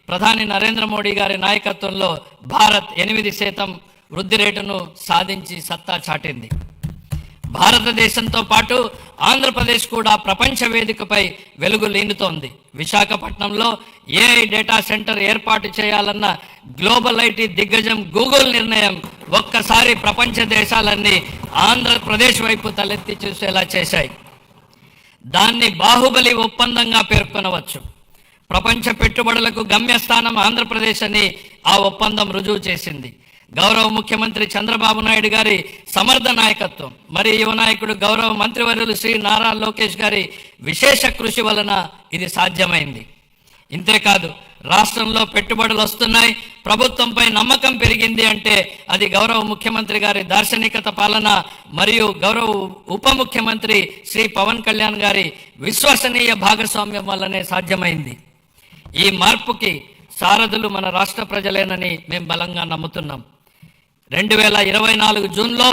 ప్రధాని నరేంద్ర మోడీ గారి నాయకత్వంలో భారత్ 8% వృద్ధి రేటును సాధించి సత్తా చాటింది. భారతదేశంతో పాటు ఆంధ్రప్రదేశ్ కూడా ప్రపంచ వేదికపై వెలుగు లీనుతోంది. విశాఖపట్నంలో ఏఐ డేటా సెంటర్ ఏర్పాటు చేయాలన్న గ్లోబల్ ఐటీ దిగ్గజం గూగుల్ నిర్ణయం ఒక్కసారి ప్రపంచ దేశాలన్నీ ఆంధ్రప్రదేశ్ వైపు తలెత్తి చూసేలా చేశాయి. దాన్ని బాహుబలి ఒప్పందంగా పేర్కొనవచ్చు. ప్రపంచ పెట్టుబడులకు గమ్యస్థానం ఆంధ్రప్రదేశ్ అని ఆ ఒప్పందం రుజువు చేసింది. గౌరవ ముఖ్యమంత్రి చంద్రబాబు నాయుడు గారి సమర్థ నాయకత్వం, మరి యువ నాయకుడు గౌరవ మంత్రివర్యులు శ్రీ నారా లోకేష్ గారి విశేష కృషి వలన ఇది సాధ్యమైంది. ఇంతేకాదు, రాష్ట్రంలో పెట్టుబడులు వస్తున్నాయి, ప్రభుత్వంపై నమ్మకం పెరిగింది అంటే అది గౌరవ ముఖ్యమంత్రి గారి దార్శనికత పాలన మరియు గౌరవ ఉప ముఖ్యమంత్రి శ్రీ పవన్ కళ్యాణ్ గారి విశ్వసనీయ భాగస్వామ్యం వల్లనే సాధ్యమైంది. ఈ మార్పుకి సారథులు మన రాష్ట్ర ప్రజలేనని మేము బలంగా నమ్ముతున్నాం. 2024 జూన్లో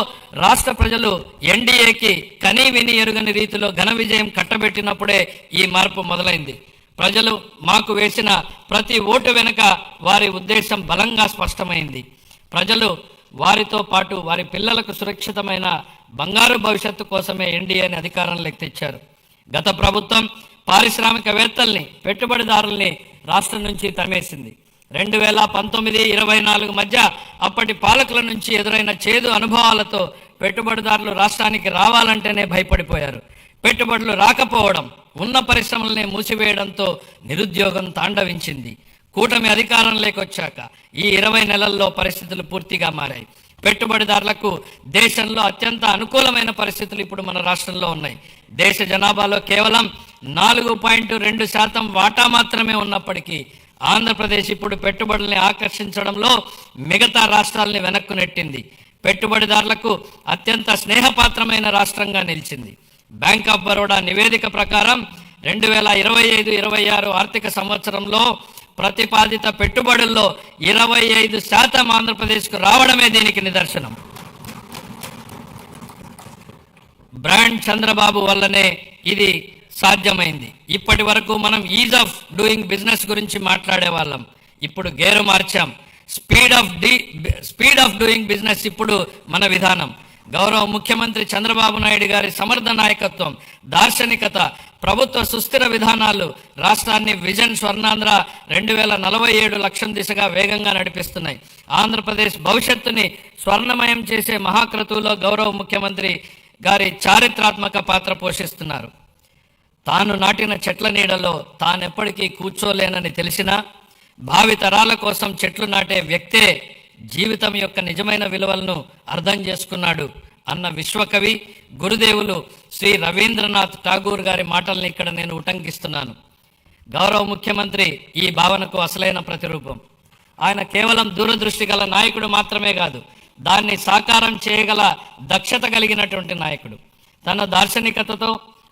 రాష్ట్ర ప్రజలు ఎన్డీఏకి కనీ విని ఎరుగని రీతిలో ఘన విజయం కట్టబెట్టినప్పుడే ఈ మార్పు మొదలైంది. ప్రజలు మాకు వేసిన ప్రతి ఓటు వెనుక వారి ఉద్దేశం బలంగా స్పష్టమైంది. ప్రజలు వారితో పాటు వారి పిల్లలకు సురక్షితమైన బంగారు భవిష్యత్తు కోసమే ఎన్డీఏని అధికారంలోకి తెచ్చారు. గత ప్రభుత్వం పారిశ్రామికవేత్తల్ని, పెట్టుబడిదారుల్ని రాష్ట్రం నుంచి తరిమేసింది. 2019-24 మధ్య అప్పటి పాలకుల నుంచి ఎదురైన చేదు అనుభవాలతో పెట్టుబడిదారులు రాష్ట్రానికి రావాలంటేనే భయపడిపోయారు. పెట్టుబడులు రాకపోవడం, ఉన్న పరిశ్రమల్ని మూసివేయడంతో నిరుద్యోగం తాండవించింది. కూటమి అధికారంలోకి వచ్చాక ఈ 20 నెలల్లో పరిస్థితులు పూర్తిగా మారాయి. పెట్టుబడిదారులకు దేశంలో అత్యంత అనుకూలమైన పరిస్థితులు ఇప్పుడు మన రాష్ట్రంలో ఉన్నాయి. దేశ జనాభాలో కేవలం 4.2% వాటా మాత్రమే ఉన్నప్పటికీ ఆంధ్రప్రదేశ్ ఇప్పుడు పెట్టుబడుల్ని ఆకర్షించడంలో మిగతా రాష్ట్రాలని వెనక్కు నెట్టింది. పెట్టుబడిదారులకు అత్యంత స్నేహపాత్రమైన రాష్ట్రంగా నిలిచింది. బ్యాంక్ ఆఫ్ బరోడా నివేదిక ప్రకారం 2025-26 ఆర్థిక సంవత్సరంలో ప్రతిపాదిత పెట్టుబడుల్లో 25% ఆంధ్రప్రదేశ్కు రావడమే దీనికి నిదర్శనం. బ్రాండ్ చంద్రబాబు వల్లనే ఇది సాధ్యమైంది. ఇప్పటి వరకు మనం ఈజ్ ఆఫ్ డూయింగ్ బిజినెస్ గురించి మాట్లాడే వాళ్ళం, ఇప్పుడు గేరు మార్చాం. స్పీడ్ ఆఫ్ డూయింగ్ బిజినెస్ ఇప్పుడు మన విధానం. గౌరవ ముఖ్యమంత్రి చంద్రబాబు నాయుడు గారి సమర్థ నాయకత్వం, దార్శనికత, ప్రభుత్వ సుస్థిర విధానాలు రాష్ట్రాన్ని విజన్ స్వర్ణాంధ్ర 2047 లక్ష్యం దిశగా వేగంగా నడిపిస్తున్నాయి. ఆంధ్రప్రదేశ్ భవిష్యత్తుని స్వర్ణమయం చేసే మహాక్రతువులో గౌరవ ముఖ్యమంత్రి గారి చారిత్రాత్మక పాత్ర పోషిస్తున్నారు. తాను నాటిన చెట్ల నీడలో తానెప్పటికీ కూర్చోలేనని తెలిసినా భావి తరాల కోసం చెట్లు నాటే వ్యక్తే జీవితం యొక్క నిజమైన విలువలను అర్థం చేసుకున్నాడు అన్న విశ్వకవి గురుదేవులు శ్రీ రవీంద్రనాథ్ ఠాగూర్ గారి మాటల్ని ఇక్కడ నేను ఉటంకిస్తున్నాను. గౌరవ ముఖ్యమంత్రి ఈ భావనకు అసలైన ప్రతిరూపం. ఆయన కేవలం దూరదృష్టి గల నాయకుడు మాత్రమే కాదు, దాన్ని సాకారం చేయగల దక్షత కలిగినటువంటి నాయకుడు. తన దార్శనికతతో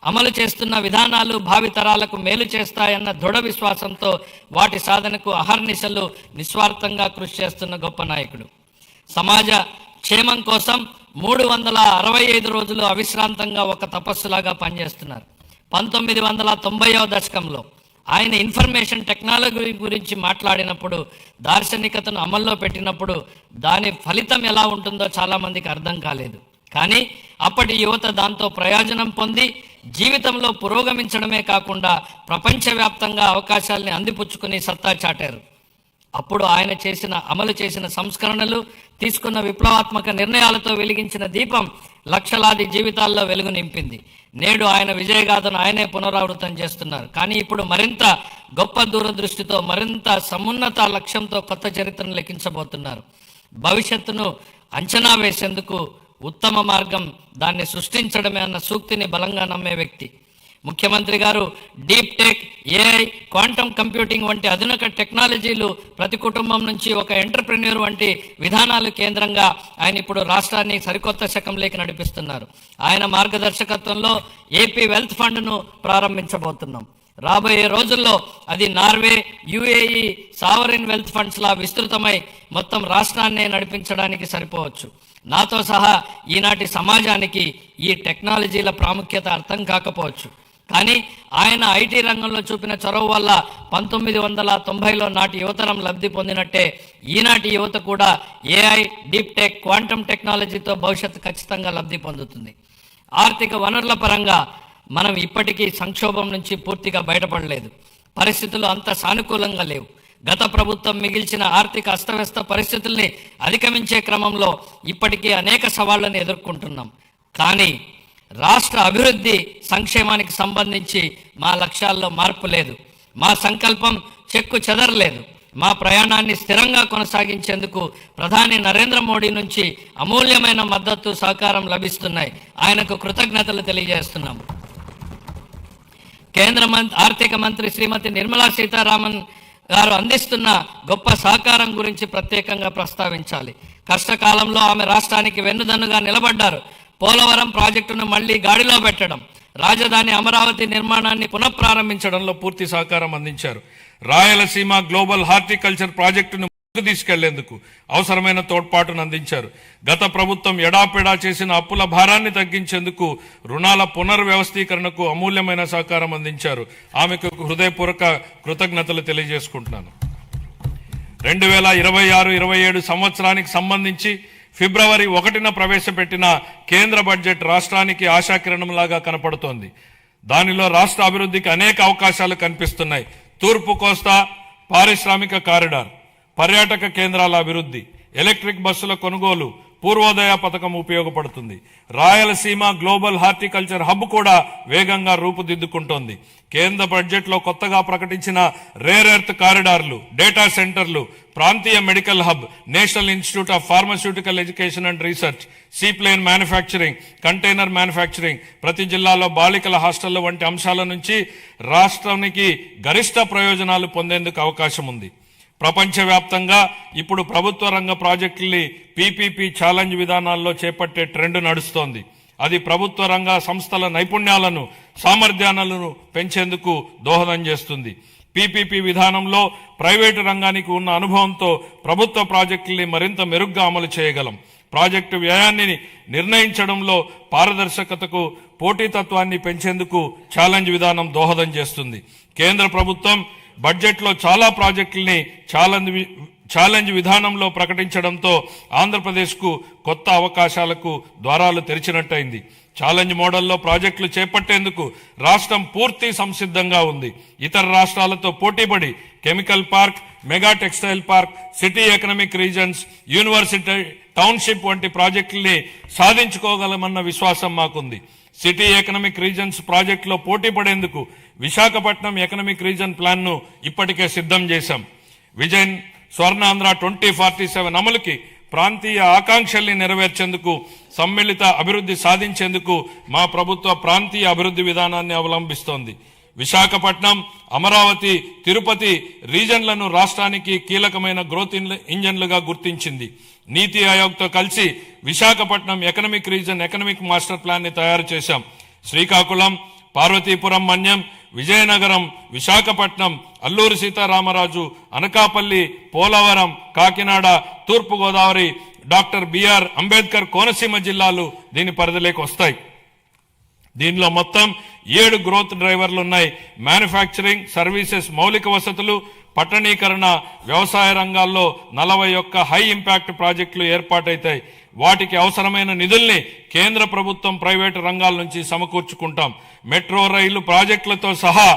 అమలు చేస్తున్న విధానాలు భావి తరాలకు మేలు చేస్తాయన్న దృఢ విశ్వాసంతో వాటి సాధనకు అహర్నిశలు నిస్వార్థంగా కృషి చేస్తున్న గొప్ప నాయకుడు. సమాజ క్షేమం కోసం 365 రోజులు అవిశ్రాంతంగా ఒక తపస్సులాగా పనిచేస్తున్నారు. 1990వ దశకంలో ఆయన ఇన్ఫర్మేషన్ టెక్నాలజీ గురించి మాట్లాడినప్పుడు, దార్శనికతను అమల్లో పెట్టినప్పుడు దాని ఫలితం ఎలా ఉంటుందో చాలామందికి అర్థం కాలేదు. కానీ అప్పటి యువత దాంతో ప్రయోజనం పొంది జీవితంలో పురోగమించడమే కాకుండా ప్రపంచవ్యాప్తంగా అవకాశాలని అందిపుచ్చుకుని సత్తా చాటారు. అప్పుడు ఆయన అమలు చేసిన సంస్కరణలు, తీసుకున్న విప్లవాత్మక నిర్ణయాలతో వెలిగించిన దీపం లక్షలాది జీవితాల్లో వెలుగు నింపింది. నేడు ఆయన విజయగాథను ఆయనే పునరావృతం చేస్తున్నారు. కానీ ఇప్పుడు మరింత గొప్ప దూరదృష్టితో, మరింత సమున్నత లక్ష్యంతో కొత్త చరిత్రను లిఖించబోతున్నారు. భవిష్యత్తును అంచనా వేసేందుకు ఉత్తమ మార్గం దాన్ని సృష్టించడమే అన్న సూక్తిని బలంగా నమ్మే వ్యక్తి ముఖ్యమంత్రి గారు. Deep tech, AI, quantum computing వంటి ఆధునిక టెక్నాలజీలు ప్రతి కుటుంబం నుంచి ఒక ఎంటర్ప్రెన్యూర్ వంటి విధానాలు కేంద్రంగా ఆయన ఇప్పుడు రాష్ట్రాన్ని సరికొత్త శకంలోకి నడిపిస్తున్నారు. ఆయన మార్గదర్శకత్వంలో ఏపీ వెల్త్ ఫండ్ను ప్రారంభించబోతున్నాం. రాబోయే రోజుల్లో అది నార్వే, యుఏఈ సావరిన్ వెల్త్ ఫండ్స్లా విస్తృతమై మొత్తం రాష్ట్రాన్నే నడిపించడానికి సరిపోవచ్చు. నాతో సహా ఈనాటి సమాజానికి ఈ టెక్నాలజీల ప్రాముఖ్యత అర్థం కాకపోవచ్చు. కానీ ఆయన ఐటీ రంగంలో చూపిన చొరవ వల్ల 1990లో నాటి యువతరం లబ్ధి పొందినట్టే ఈనాటి యువత కూడా ఏఐ, డీప్ టెక్, క్వాంటమ్ టెక్నాలజీతో భవిష్యత్తు ఖచ్చితంగా లబ్ధి పొందుతుంది. ఆర్థిక వనరుల పరంగా మనం ఇప్పటికీ సంక్షోభం నుంచి పూర్తిగా బయటపడలేదు. పరిస్థితులు అంత సానుకూలంగా లేవు. గత ప్రభుత్వం మిగిల్చిన ఆర్థిక అస్తవ్యస్త పరిస్థితుల్ని అధిగమించే క్రమంలో ఇప్పటికీ అనేక సవాళ్లను ఎదుర్కొంటున్నాం. కానీ రాష్ట్ర అభివృద్ధి, సంక్షేమానికి సంబంధించి మా లక్ష్యాల్లో మార్పు లేదు. మా సంకల్పం చెక్కు చెదరలేదు. మా ప్రయాణాన్ని స్థిరంగా కొనసాగించేందుకు ప్రధాని నరేంద్ర మోడీ నుంచి అమూల్యమైన మద్దతు, సహకారం లభిస్తున్నాయి. ఆయనకు కృతజ్ఞతలు తెలియజేస్తున్నాం. కేంద్ర ఆర్థిక మంత్రి శ్రీమతి నిర్మలా సీతారామన్ గారు అందిస్తున్న గొప్ప సహకారం గురించి ప్రత్యేకంగా ప్రస్తావించాలి. కష్టకాలంలో ఆమె రాష్ట్రానికి వెన్నుదన్నుగా నిలబడ్డారు. పోలవరం ప్రాజెక్టును మళ్లీ గాడిలో పెట్టడం, రాజధాని అమరావతి నిర్మాణాన్ని పునఃప్రారంభించడంలో పూర్తి సహకారం అందించారు. రాయలసీమ గ్లోబల్ హార్టికల్చర్ ప్రాజెక్టును తీసుకెళ్లేందుకు అవసరమైన తోడ్పాటును అందించారు. గత ప్రభుత్వం ఎడాపెడా చేసిన అప్పుల భారాన్ని తగ్గించేందుకు రుణాల పునర్వ్యవస్థీకరణకు అమూల్యమైన సహకారం అందించారు. ఆమెకు హృదయపూర్వక కృతజ్ఞతలు తెలియజేసుకుంటున్నాను. 2026-27 సంవత్సరానికి సంబంధించి ఫిబ్రవరి 1న ప్రవేశపెట్టిన కేంద్ర బడ్జెట్ రాష్ట్రానికి ఆశాకిరణంలాగా కనపడుతోంది. దానిలో రాష్ట్ర అభివృద్ధికి అనేక అవకాశాలు కనిపిస్తున్నాయి. తూర్పు కోస్తా పారిశ్రామిక కారిడార్, పర్యాటక కేంద్రాల అభివృద్ధి, ఎలక్ట్రిక్ బస్సుల కొనుగోలు, పూర్వోదయ పథకం ఉపయోగపడుతుంది. రాయలసీమ గ్లోబల్ హార్టికల్చర్ హబ్ కూడా వేగంగా రూపుదిద్దుకుంటోంది. కేంద్ర బడ్జెట్లో కొత్తగా ప్రకటించిన రేర్ ఎర్త్ కారిడార్లు, డేటా సెంటర్లు, ప్రాంతీయ medical hub, national institute of pharmaceutical education and research, seaplane manufacturing, container manufacturing, ప్రతి జిల్లాలో బాలికల హాస్టళ్ల వంటి అంశాల నుంచి రాష్ట్రానికి గరిష్ట ప్రయోజనాలు పొందేందుకు అవకాశం ఉంది. ప్రపంచవ్యాప్తంగా ఇప్పుడు ప్రభుత్వ రంగ ప్రాజెక్టుల్ని పీపీపీ ఛాలెంజ్ విధానాల్లో చేపట్టే ట్రెండ్ నడుస్తోంది. అది ప్రభుత్వ రంగ సంస్థల నైపుణ్యాలను, సామర్థ్యాలను పెంచేందుకు దోహదం చేస్తుంది. పీపీపీ విధానంలో ప్రైవేటు రంగానికి ఉన్న అనుభవంతో ప్రభుత్వ ప్రాజెక్టుల్ని మరింత మెరుగ్గా అమలు చేయగలం. ప్రాజెక్టు వ్యయాన్ని నిర్ణయించడంలో పారదర్శకతకు, పోటీతత్వాన్ని పెంచేందుకు ఛాలెంజ్ విధానం దోహదం చేస్తుంది. కేంద్ర ప్రభుత్వం బడ్జెట్లో చాలా ప్రాజెక్టుల్ని ఛాలెంజ్ విధానంలో ప్రకటించడంతో ఆంధ్రప్రదేశ్కు కొత్త అవకాశాలకు ద్వారాలు తెరిచినట్టయింది. ఛాలెంజ్ మోడల్లో ప్రాజెక్టులు చేపట్టేందుకు రాష్ట్రం పూర్తి సంసిద్ధంగా ఉంది. ఇతర రాష్ట్రాలతో పోటీపడి chemical park, mega textile park, city economic reasons, university township వంటి ప్రాజెక్టుల్ని సాధించుకోగలమన్న విశ్వాసం మాకుంది. సిటీ ఎకనామిక్ రీజన్స్ ప్రాజెక్టులో పోటీ పడేందుకు విశాఖపట్నం ఎకనామిక్ రీజన్ ప్లాన్ ను ఇప్పటికే సిద్ధం చేశాం. విజన్ స్వర్ణాంధ్ర 2047 అమలుకి, ప్రాంతీయ ఆకాంక్షల్ని నెరవేర్చేందుకు, సమ్మిళిత అభివృద్ధి సాధించేందుకు మా ప్రభుత్వ ప్రాంతీయ అభివృద్ధి విధానాన్ని అవలంబిస్తోంది. విశాఖపట్నం, అమరావతి, తిరుపతి రీజన్లను రాష్ట్రానికి కీలకమైన గ్రోత్ ఇంజన్లుగా గుర్తించింది. నీతి ఆయోగ్తో కలిసి Visakhapatnam economic reason economic master plan ని తయారు చేశాం. శ్రీకాకుళం, పార్వతీపురం మన్యం, విజయనగరం, విశాఖపట్నం, అల్లూరి సీతారామరాజు, అనకాపల్లి, పోలవరం, కాకినాడ, తూర్పుగోదావరి, డాక్టర్ బిఆర్ అంబేద్కర్ కోనసీమ జిల్లాలు దీని పరిధిలోకి వస్తాయి. దీనిలో మొత్తం 7 గ్రోత్ డ్రైవర్లు ఉన్నాయి. మ్యానుఫ్యాక్చరింగ్, సర్వీసెస్, మౌలిక వసతులు, పట్టణీకరణ, వ్యవసాయ రంగాల్లో 41 హై ఇంపాక్ట్ ప్రాజెక్టులు ఏర్పాటైతాయి. వాటికి అవసరమైన నిధుల్ని కేంద్ర ప్రభుత్వం, ప్రైవేటు రంగాల నుంచి సమకూర్చుకుంటాం. మెట్రో రైలు ప్రాజెక్టులతో సహా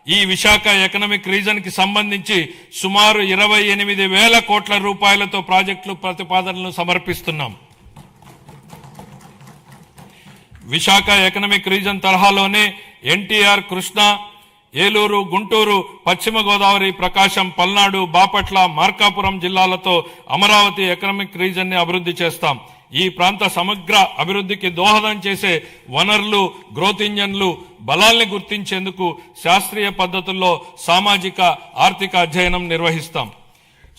ఈ విశాఖ ఎకనామిక్ రీజన్ కి సంబంధించి సుమారు 28,000 కోట్ల రూపాయలతో ప్రాజెక్టులు ప్రతిపాదనలు సమర్పిస్తున్నాం. విశాఖ ఎకనామిక్ రీజన్ తరహాలోనే ఎన్టీఆర్, కృష్ణా, ఏలూరు, గుంటూరు, పశ్చిమ గోదావరి, ప్రకాశం, పల్నాడు, బాపట్ల, మార్కాపురం జిల్లాలతో అమరావతి ఎకనామిక్ రీజన్ ని అభివృద్ధి చేస్తాం. ఈ ప్రాంత సమగ్ర అభివృద్ధికి దోహదం చేసే వనరులు, గ్రోత్ ఇంజన్లు, బలాల్ని గుర్తించేందుకు శాస్త్రీయ పద్ధతుల్లో సామాజిక, ఆర్థిక అధ్యయనం నిర్వహిస్తాం.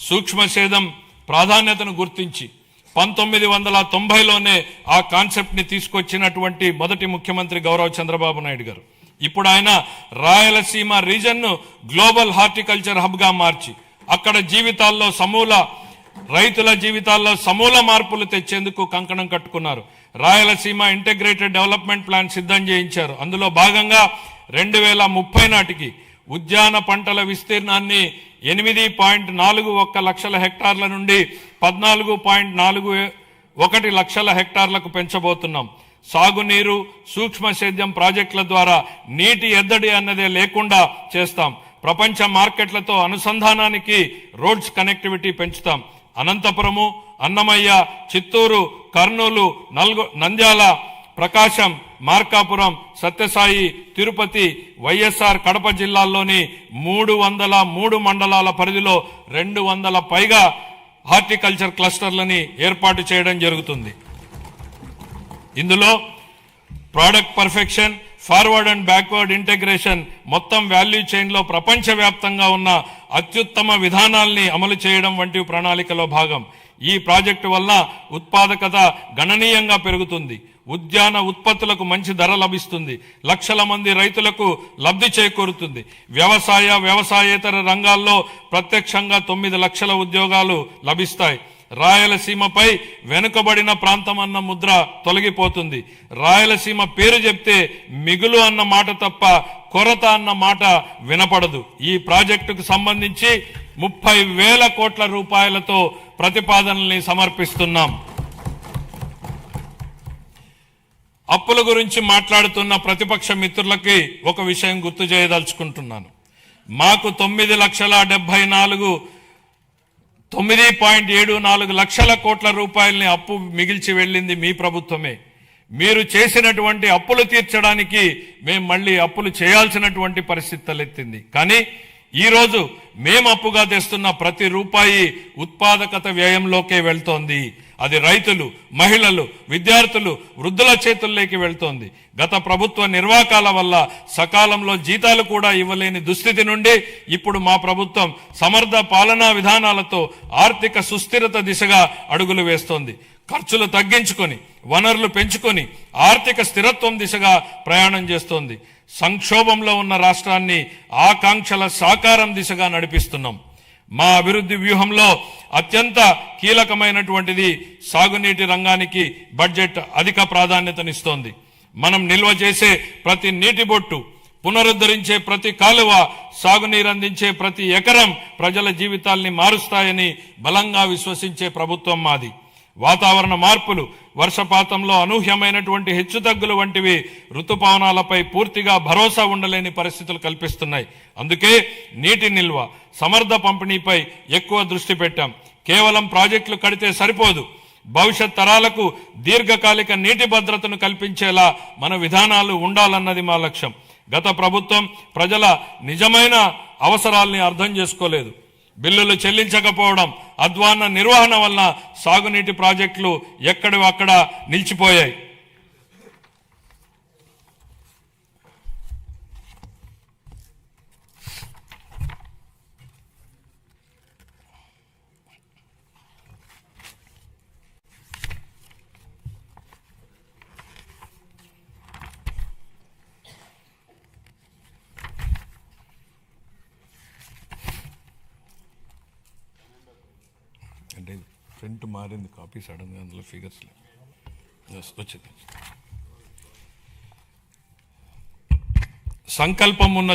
సూక్ష్మ సేద్యం ప్రాధాన్యతను గుర్తించి 1990లోనే ఆ కాన్సెప్ట్ ని తీసుకొచ్చినటువంటి మొదటి ముఖ్యమంత్రి గౌరవ చంద్రబాబు నాయుడు గారు. ఇప్పుడు ఆయన రాయలసీమ రీజన్ ను గ్లోబల్ హార్టికల్చర్ హబ్ గా మార్చి అక్కడ రైతుల జీవితాల్లో సమూల మార్పులు తెచ్చేందుకు కంకణం కట్టుకున్నారు. రాయలసీమ ఇంటిగ్రేటెడ్ డెవలప్మెంట్ ప్లాన్ సిద్ధం చేయించారు. అందులో భాగంగా 2030 నాటికి ఉద్యాన పంటల విస్తీర్ణాన్ని 8.41 లక్షల హెక్టార్ల నుండి 14.41 లక్షల హెక్టార్లకు పెంచబోతున్నాం. సాగునీరు, సూక్ష్మ సేద్యం ప్రాజెక్టుల ద్వారా నీటి ఎద్దడి అన్నదే లేకుండా చేస్తాం. ప్రపంచ మార్కెట్లతో అనుసంధానానికి రోడ్స్ కనెక్టివిటీ పెంచుతాం. అనంతపురము, అన్నమయ్య, చిత్తూరు, కర్నూలు, నంద్యాల, ప్రకాశం, మార్కాపురం, సత్యసాయి, తిరుపతి, వైఎస్ఆర్ కడప జిల్లాల్లోని 303 మండలాల పరిధిలో 200 పైగా హార్టికల్చర్ క్లస్టర్లని ఏర్పాటు చేయడం జరుగుతుంది. ఇందులో product perfection, forward and backward integration, మొత్తం వాల్యూ చైన్లో ప్రపంచవ్యాప్తంగా ఉన్న అత్యుత్తమ విధానాల్ని అమలు చేయడం వంటి ప్రణాళికలో భాగం. ఈ ప్రాజెక్టు వల్ల ఉత్పాదకత గణనీయంగా పెరుగుతుంది. ఉద్యాన ఉత్పత్తులకు మంచి ధర లభిస్తుంది. లక్షల మంది రైతులకు లబ్ధి చేకూరుతుంది. వ్యవసాయేతర రంగాల్లో ప్రత్యక్షంగా 9 లక్షల ఉద్యోగాలు లభిస్తాయి. రాయలసీమపై వెనుకబడిన ప్రాంతం అన్న ముద్ర తొలగిపోతుంది. రాయలసీమ పేరు చెప్తే మిగులు అన్న మాట తప్ప కొరత అన్న మాట వినపడదు. ఈ ప్రాజెక్టుకు సంబంధించి 30,000 కోట్ల రూపాయలతో ప్రతిపాదనల్ని సమర్పిస్తున్నాం. అప్పుల గురించి మాట్లాడుతున్న ప్రతిపక్ష మిత్రులకి ఒక విషయం గుర్తు చేయదలుచుకుంటున్నాను. మాకు 9.74 లక్షల కోట్ల రూపాయలని అప్పు మిగిల్చి వెళ్ళింది మీ ప్రభుత్వమే. మీరు చేసినటువంటి అప్పులు తీర్చడానికి మేము మళ్ళీ అప్పులు చేయాల్సినటువంటి పరిస్థితి తలెత్తింది. కానీ ఈరోజు మేము అప్పుగా తెస్తున్న ప్రతి రూపాయి ఉత్పాదకత వ్యయంలోకే వెళ్తోంది. అది రైతులు, మహిళలు, విద్యార్థులు, వృద్ధుల చేతుల్లోకి వెళ్తోంది. గత ప్రభుత్వ నిర్వాకాల వల్ల సకాలంలో జీతాలు కూడా ఇవ్వలేని దుస్థితి నుండి ఇప్పుడు మా ప్రభుత్వం సమర్థ పాలనా విధానాలతో ఆర్థిక సుస్థిరత దిశగా అడుగులు వేస్తోంది. ఖర్చులు తగ్గించుకొని, వనరులు పెంచుకొని ఆర్థిక స్థిరత్వం దిశగా ప్రయాణం చేస్తోంది. సంక్షోభంలో ఉన్న రాష్ట్రాన్ని ఆకాంక్షల సాకారం దిశగా నడిపిస్తున్నాం. మా అభివృద్ధి వ్యూహంలో అత్యంత కీలకమైనటువంటిది సాగునీటి రంగానికి బడ్జెట్ అధిక ప్రాధాన్యతనిస్తోంది. మనం నిల్వ చేసే ప్రతి నీటి బొట్టు, పునరుద్ధరించే ప్రతి కాలువ, సాగునీరు అందించే ప్రతి ఎకరం ప్రజల జీవితాల్ని మారుస్తాయని బలంగా విశ్వసించే ప్రభుత్వం మాది. వాతావరణ మార్పులు, వర్షపాతంలో అనూహ్యమైనటువంటి హెచ్చుతగ్గులు వంటివి ఋతుపవనాలపై పూర్తిగా భరోసా ఉండలేని పరిస్థితులు కల్పిస్తున్నాయి. అందుకే నీటి నిల్వ, సమర్థ పంపిణీపై ఎక్కువ దృష్టి పెట్టాం. కేవలం ప్రాజెక్టులు కడితే సరిపోదు. భవిష్యత్ తరాలకు దీర్ఘకాలిక నీటి భద్రతను కల్పించేలా మన విధానాలు ఉండాలన్నది మా లక్ష్యం. గత ప్రభుత్వం ప్రజల నిజమైన అవసరాల్ని అర్థం చేసుకోలేదు. బిల్లులు చెల్లించకపోవడం, అధ్వాన్న నిర్వహణ వల్ల సాగునీటి ప్రాజెక్టులు ఎక్కడివక్కడ నిలిచిపోయాయి. అంటే ప్రింట్ మారింది, కాపీ సడన్గా అందులో ఫిగర్స్ వచ్చింది. సంకల్పం ఉన్న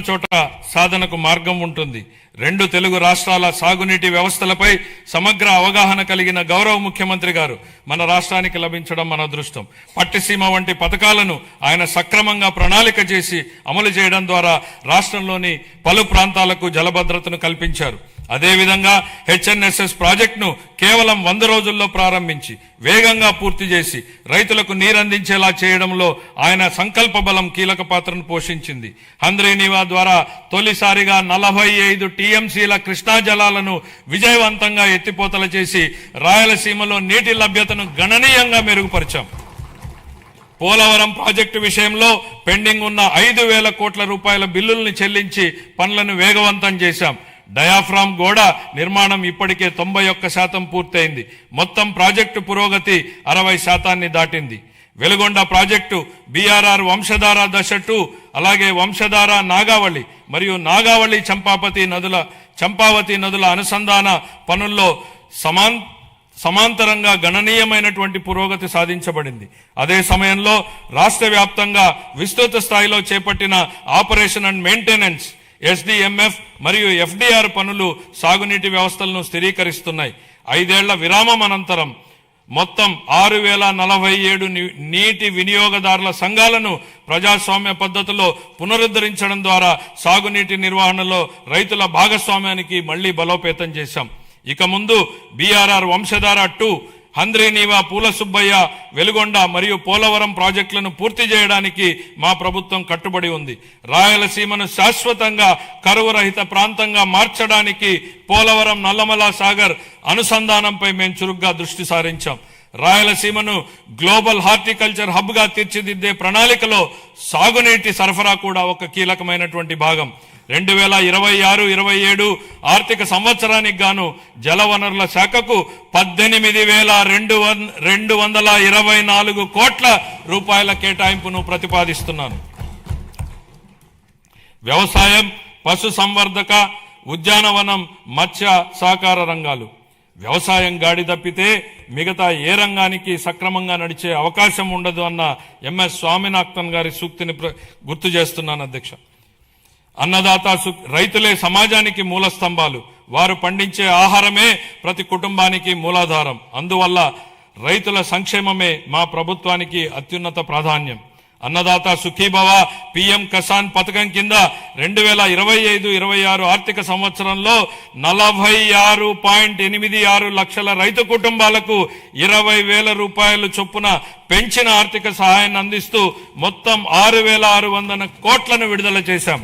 చోట సాధనకు మార్గం ఉంటుంది. 2 తెలుగు రాష్ట్రాల సాగునీటి వ్యవస్థలపై సమగ్ర అవగాహన కలిగిన గౌరవ ముఖ్యమంత్రి గారు మన రాష్ట్రానికి లభించడం మన అదృష్టం. పట్టిసీమ వంటి పథకాలను ఆయన సక్రమంగా ప్రణాళిక చేసి అమలు చేయడం ద్వారా రాష్ట్రంలోని పలు ప్రాంతాలకు జలభద్రతను కల్పించారు. అదేవిధంగా హెచ్ఎన్ఎస్ఎస్ ప్రాజెక్టును కేవలం 100 రోజుల్లో ప్రారంభించి వేగంగా పూర్తి చేసి రైతులకు నీరందించేలా చేయడంలో ఆయన సంకల్ప బలం కీలక పాత్రను పోషించింది. హంద్రీనీవా ద్వారా తొలిసారిగా 45 టీఎంసీల కృష్ణా జలాలను విజయవంతంగా ఎత్తిపోతల చేసి రాయలసీమలో నీటి లభ్యతను గణనీయంగా మెరుగుపరిచాం. పోలవరం ప్రాజెక్టు విషయంలో పెండింగ్ ఉన్న 5,000 కోట్ల రూపాయల బిల్లుల్ని చెల్లించి పనులను వేగవంతం చేశాం. డయాఫ్రామ్ గోడ నిర్మాణం ఇప్పటికే 91% పూర్తయింది. మొత్తం ప్రాజెక్టు పురోగతి 60% దాటింది. వెలుగొండ ప్రాజెక్టు, బీఆర్ఆర్ వంశధార దశ 2, అలాగే వంశధార నాగావళి మరియు నాగావళి చంపావతి నదుల అనుసంధాన పనుల్లో సమాంతరంగా గణనీయమైనటువంటి పురోగతి సాధించబడింది. అదే సమయంలో రాష్ట్ర వ్యాప్తంగా విస్తృత స్థాయిలో చేపట్టిన ఆపరేషన్ అండ్ మెయింటెనెన్స్ ఎస్డిఎంఎఫ్ మరియు ఎఫ్డిఆర్ పనులు సాగునీటి వ్యవస్థలను స్థిరీకరిస్తున్నాయి. 5 ఏళ్ల విరామం అనంతరం మొత్తం 6047 నీటి వినియోగదారుల సంఘాలను ప్రజాస్వామ్య పద్ధతిలో పునరుద్ధరించడం ద్వారా సాగునీటి నిర్వహణలో రైతుల భాగస్వామ్యానికి మళ్లీ బలోపేతం చేశాం. ఇక ముందు బీఆర్ఆర్ వంశధార 2, హంద్రీనీవా, పూల సుబ్బయ్య, వెలుగొండ మరియు పోలవరం ప్రాజెక్టులను పూర్తి చేయడానికి మా ప్రభుత్వం కట్టుబడి ఉంది. రాయలసీమను శాశ్వతంగా కరువు రహిత ప్రాంతంగా మార్చడానికి పోలవరం నల్లమల సాగర్ అనుసంధానంపై మేము చురుగ్గా దృష్టి సారించాం. రాయలసీమను గ్లోబల్ హార్టికల్చర్ హబ్ గా తీర్చిదిద్దే ప్రణాళికలో సాగునీటి సరఫరా కూడా ఒక కీలకమైనటువంటి భాగం. 2026-27 ఆర్థిక సంవత్సరానికి గాను జలవనరుల శాఖకు 18,224 కోట్ల రూపాయల కేటాయింపును ప్రతిపాదిస్తున్నాను. వ్యవసాయం, పశు సంవర్ధక, ఉద్యానవనం, మత్స్య సహకార రంగాలు. వ్యవసాయం గాడి తప్పితే మిగతా ఏ రంగానికి సక్రమంగా నడిచే అవకాశం ఉండదు అన్న ఎంఎస్ స్వామినాథన్ గారి సూక్తిని గుర్తు చేస్తున్నాను అధ్యక్ష. అన్నదాత రైతులే సమాజానికి మూల స్తంభాలు. వారు పండించే ఆహారమే ప్రతి కుటుంబానికి మూలాధారం. అందువల్ల రైతుల సంక్షేమమే మా ప్రభుత్వానికి అత్యున్నత ప్రాధాన్యం. అన్నదాత సుఖీభవ పిఎం కిసాన్ పథకం కింద 2025-26 ఆర్థిక సంవత్సరంలో 46.86 లక్షల రైతు కుటుంబాలకు 20,000 రూపాయలు చొప్పున పెంచిన ఆర్థిక సహాయాన్ని అందిస్తూ మొత్తం 6,600 కోట్లను విడుదల చేశాం.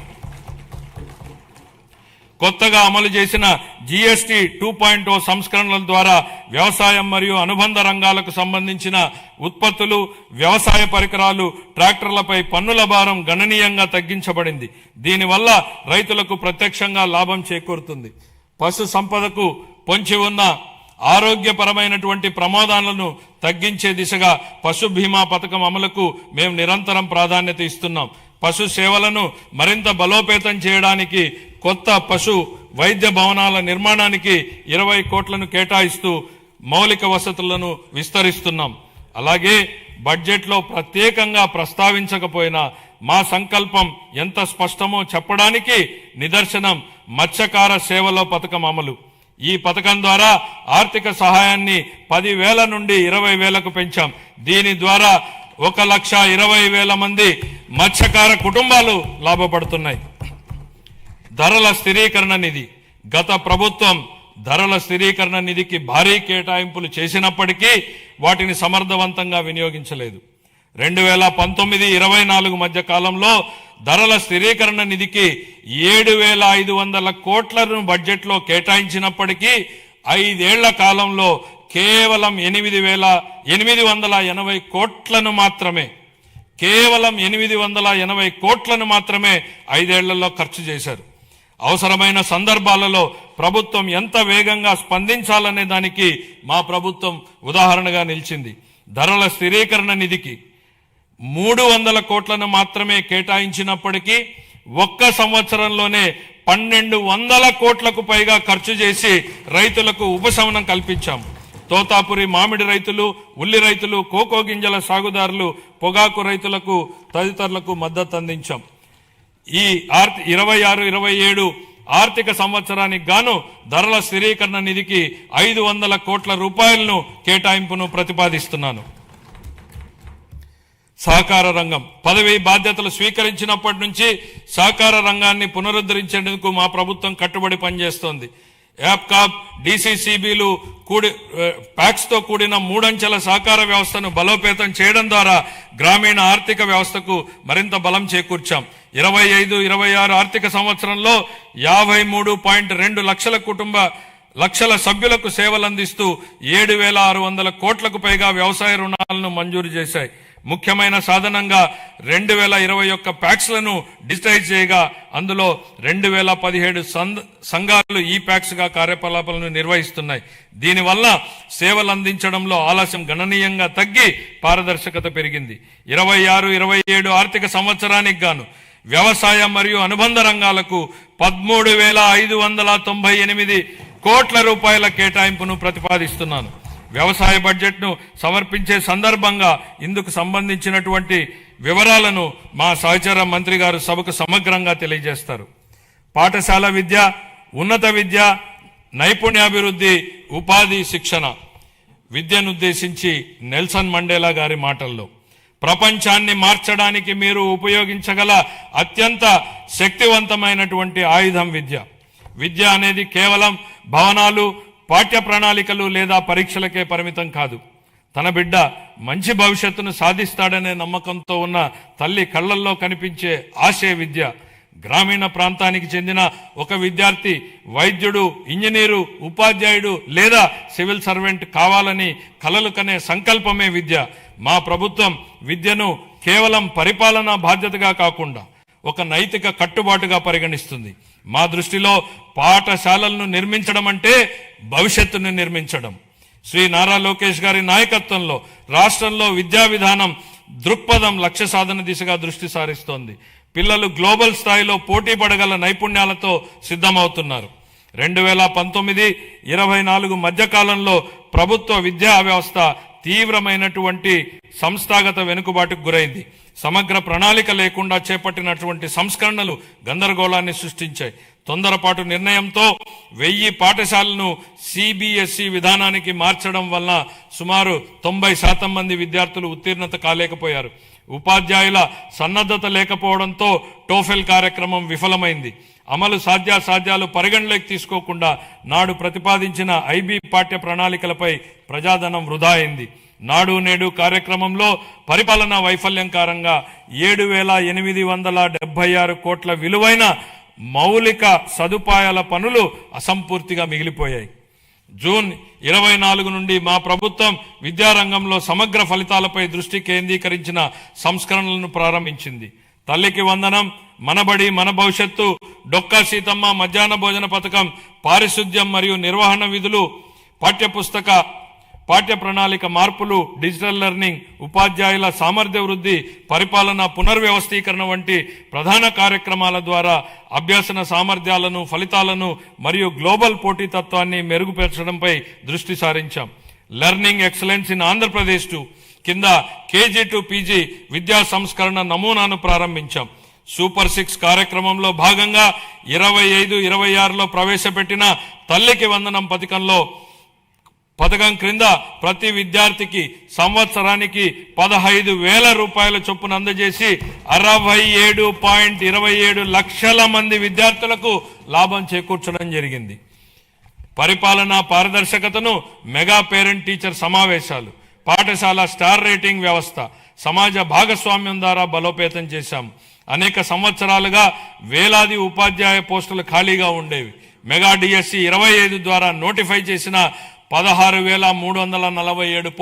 కొత్తగా అమలు చేసిన జీఎస్టీ 2.0 సంస్కరణల ద్వారా వ్యవసాయం మరియు అనుబంధ రంగాలకు సంబంధించిన ఉత్పత్తులు, వ్యవసాయ పరికరాలు, ట్రాక్టర్లపై పన్నుల భారం గణనీయంగా తగ్గించబడింది. దీనివల్ల రైతులకు ప్రత్యక్షంగా లాభం చేకూరుతుంది. పశు సంపదకు పొంచి ఉన్న ఆరోగ్యపరమైనటువంటి ప్రమాదాలను తగ్గించే దిశగా పశు బీమా పథకం అమలుకు మేము నిరంతరం ప్రాధాన్యత ఇస్తున్నాం. పశు సేవలను మరింత బలోపేతం చేయడానికి కొత్త పశు వైద్య భవనాల నిర్మాణానికి 20 కోట్లను కేటాయిస్తూ మౌలిక వసతులను విస్తరిస్తున్నాం. అలాగే బడ్జెట్లో ప్రత్యేకంగా ప్రస్తావించకపోయినా మా సంకల్పం ఎంత స్పష్టమో చెప్పడానికి నిదర్శనం మత్స్యకార సేవల పథకం అమలు. ఈ పథకం ద్వారా ఆర్థిక సహాయాన్ని 10,000 నుండి 20,000కు పెంచాం. దీని ద్వారా 1,20,000 మంది మత్స్యకార కుటుంబాలు లాభపడుతున్నాయి. ధరల స్థిరీకరణ నిధి. గత ప్రభుత్వం ధరల స్థిరీకరణ నిధికి భారీ కేటాయింపులు చేసినప్పటికీ వాటిని సమర్థవంతంగా వినియోగించలేదు. 2019-24 మధ్య కాలంలో ధరల స్థిరీకరణ నిధికి 7,500 కోట్లను బడ్జెట్లో కేటాయించినప్పటికీ 5 ఏళ్ల కాలంలో కేవలం 8,880 కోట్లను మాత్రమే కేవలం 880 కోట్లను మాత్రమే 5 ఏళ్లలో ఖర్చు చేశారు. అవసరమైన సందర్భాలలో ప్రభుత్వం ఎంత వేగంగా స్పందించాలనే దానికి మా ప్రభుత్వం ఉదాహరణగా నిలిచింది. ధరల స్థిరీకరణ నిధికి 300 కోట్లను మాత్రమే కేటాయించినప్పటికీ ఒక్క సంవత్సరంలోనే 1,200 కోట్లకు పైగా ఖర్చు చేసి రైతులకు ఉపశమనం కల్పించాం. తోతాపురి మామిడి రైతులు, ఉల్లి రైతులు, కోకో గింజల సాగుదారులు, పొగాకు రైతులకు తదితరులకు మద్దతు అందించాం. ఈ 26-27 ఆర్థిక సంవత్సరానికి గాను ధరల స్థిరీకరణ నిధికి 500 కోట్ల రూపాయలను కేటాయింపును ప్రతిపాదిస్తున్నాను. సహకార రంగం. పదవి బాధ్యతలు స్వీకరించినప్పటి నుంచి సహకార రంగాన్ని పునరుద్ధరించేందుకు మా ప్రభుత్వం కట్టుబడి పనిచేస్తోంది. యాప్కాప్, డీసీసీబీలు ప్యాక్స్ తో కూడిన 3 అంచెల సహకార వ్యవస్థను బలోపేతం చేయడం ద్వారా గ్రామీణ ఆర్థిక వ్యవస్థకు మరింత బలం చేకూర్చాం. 25-26 ఆర్థిక సంవత్సరంలో 53.2 లక్షల సభ్యులకు సేవలందిస్తూ 7,600 కోట్లకు పైగా వ్యవసాయ రుణాలను మంజూరు చేశాయి. ముఖ్యమైన సాధనంగా 2021 ప్యాక్స్లను డిజిటైజ్ చేయగా అందులో 2017 సంఘాలు ఈ ప్యాక్స్ గా కార్యకలాపాలను నిర్వహిస్తున్నాయి. దీనివల్ల సేవలు అందించడంలో ఆలస్యం గణనీయంగా తగ్గి పారదర్శకత పెరిగింది. 26-27 ఆర్థిక సంవత్సరానికి గాను వ్యవసాయం మరియు అనుబంధ రంగాలకు 13,598 కోట్ల రూపాయల కేటాయింపును ప్రతిపాదిస్తున్నాను. వ్యవసాయ బడ్జెట్ను సమర్పించే సందర్భంగా ఇందుకు సంబంధించినటువంటి వివరాలను మా సహచర మంత్రి గారు సభకు సమగ్రంగా తెలియజేస్తారు. పాఠశాల విద్య, ఉన్నత విద్య, నైపుణ్యాభివృద్ధి, ఉపాధి, శిక్షణ విద్యనుద్దేశించి నెల్సన్ మండేలా గారి మాటల్లో, ప్రపంచాన్ని మార్చడానికి మీరు ఉపయోగించగల అత్యంత శక్తివంతమైనటువంటి ఆయుధం విద్య. విద్య అనేది కేవలం భవనాలు, పాఠ్య ప్రణాళికలు లేదా పరీక్షలకే పరిమితం కాదు. తన బిడ్డ మంచి భవిష్యత్తును సాధిస్తాడనే నమ్మకంతో ఉన్న తల్లి కళ్ళల్లో కనిపించే ఆశే విద్య. గ్రామీణ ప్రాంతానికి చెందిన ఒక విద్యార్థి వైద్యుడు, ఇంజనీరు, ఉపాధ్యాయుడు లేదా సివిల్ సర్వెంట్ కావాలని కలలు కనే సంకల్పమే విద్య. మా ప్రభుత్వం విద్యను కేవలం పరిపాలనా బాధ్యతగా కాకుండా ఒక నైతిక కట్టుబాటుగా పరిగణిస్తుంది. మా దృష్టిలో పాఠశాలలను నిర్మించడం అంటే భవిష్యత్తును నిర్మించడం. శ్రీ నారా లోకేష్ గారి నాయకత్వంలో రాష్ట్రంలో విద్యా విధానం దృక్పథం లక్ష్య సాధన దిశగా దృష్టి సారిస్తోంది. పిల్లలు గ్లోబల్ స్థాయిలో పోటీ పడగల నైపుణ్యాలతో సిద్ధమవుతున్నారు. 2019-24 మధ్యకాలంలో ప్రభుత్వ విద్యా వ్యవస్థ తీవ్రమైనటువంటి సంస్థాగత వెనుకబాటుకు గురైంది. సమగ్ర ప్రణాళిక లేకుండా చేపట్టినటువంటి సంస్కరణలు గందరగోళాన్ని సృష్టించాయి. తొందరపాటు నిర్ణయంతో 1000 పాఠశాలను సిబిఎస్ఈ విధానానికి మార్చడం వల్ల సుమారు 90% మంది విద్యార్థులు ఉత్తీర్ణత కాలేకపోయారు. ఉపాధ్యాయుల సన్నద్ధత లేకపోవడంతో టోఫెల్ కార్యక్రమం విఫలమైంది. అమలు సాధ్యాసాధ్యాలు పరిగణలోకి తీసుకోకుండా నాడు ప్రతిపాదించిన ఐబీ పాఠ్య ప్రణాళికలపై ప్రజాధనం వృధా అయింది. నాడు నేడు కార్యక్రమంలో పరిపాలనా వైఫల్యం కారణంగా 7,876 కోట్ల విలువైన మౌలిక సదుపాయాల పనులు అసంపూర్తిగా మిగిలిపోయాయి. జూన్ 24 నుండి మా ప్రభుత్వం విద్యారంగంలో సమగ్ర ఫలితాలపై దృష్టి కేంద్రీకరించిన సంస్కరణలను ప్రారంభించింది. తల్లికి వందనం, మనబడి మన భవిష్యత్తు, డొక్కా సీతమ్మ మధ్యాహ్న భోజన పథకం, పారిశుద్ధ్యం మరియు నిర్వహణ విధులు, పాఠ్య ప్రణాళిక మార్పులు, డిజిటల్ లెర్నింగ్, ఉపాధ్యాయుల సామర్థ్య వృద్ధి, పరిపాలన పునర్వ్యవస్థీకరణ వంటి ప్రధాన కార్యక్రమాల ద్వారా అభ్యసన సామర్థ్యాలను, ఫలితాలను మరియు గ్లోబల్ పోటీతత్వాన్ని మెరుగుపరచడంపై దృష్టి సారించాం. లెర్నింగ్ ఎక్సలెన్స్ ఇన్ ఆంధ్రప్రదేశ్ కింద కేజీ టు పీజీ విద్యా సంస్కరణ నమూనాను ప్రారంభించాం. సూపర్ 6 కార్యక్రమంలో భాగంగా 25-26లో ప్రవేశపెట్టిన తల్లికి వందనం పథకం క్రింద ప్రతి విద్యార్థికి సంవత్సరానికి 15,000 రూపాయల చొప్పున అందజేసి 67.27 లక్షల మంది విద్యార్థులకు లాభం చేకూర్చడం జరిగింది. పరిపాలనా పారదర్శకతను, మెగా పేరెంట్ టీచర్ సమావేశాలు, పాఠశాల స్టార్ రేటింగ్ వ్యవస్థ, సమాజ భాగస్వామ్యం ద్వారా బలోపేతం చేశాం. అనేక సంవత్సరాలుగా వేలాది ఉపాధ్యాయ పోస్టులు ఖాళీగా ఉండేవి. మెగా డిఎస్సి 25 ద్వారా నోటిఫై చేసిన 16,347 పోస్టులు